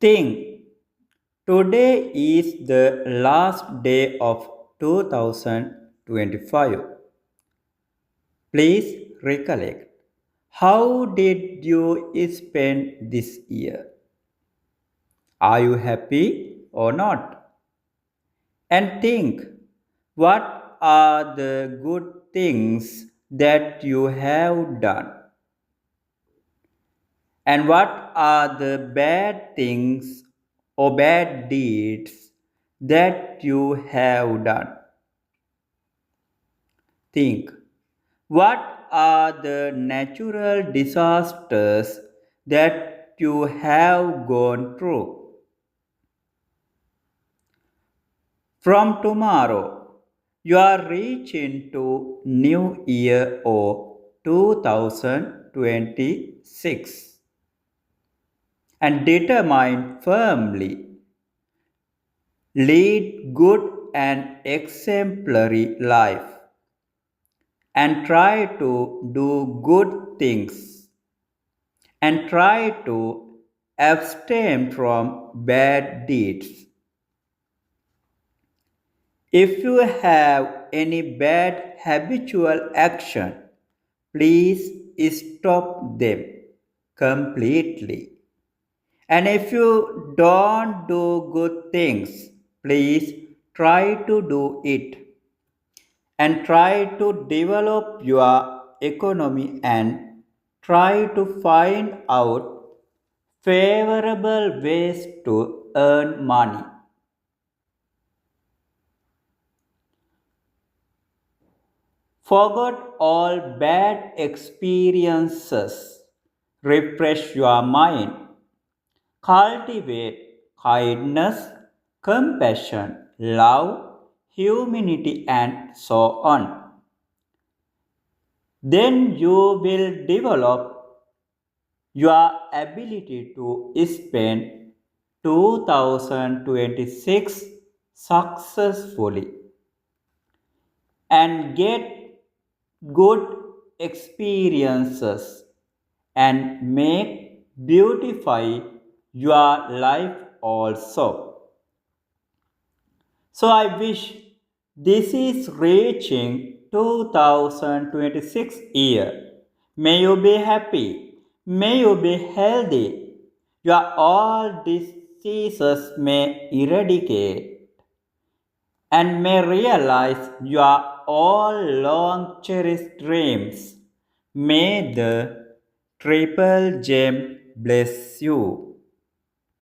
Think today is the last day of 2025. Please recollect, how did you spend this year? Are you happy or not? And think, what are the good things that you have done? And what are the bad things or bad deeds that you have done? Think, what are the natural disasters that you have gone through? From tomorrow, you are reaching to New Year or 2026 and determine firmly, lead good and exemplary life and try to do good things and try to abstain from bad deeds. If you have any bad habitual action, please stop them completely. And if you don't do good things, please try to do it and try to develop your economy and try to find out favorable ways to earn money. Forget all bad experiences. Refresh your mind. Cultivate kindness, compassion, love, humanity, and so on. Then you will develop your ability to spend 2026 successfully and get good experiences and make beautify your life also. So I wish this is reaching 2026 year. May you be happy. May you be healthy. Your all diseases may eradicate and may realize your all long cherished dreams. May the triple gem bless you.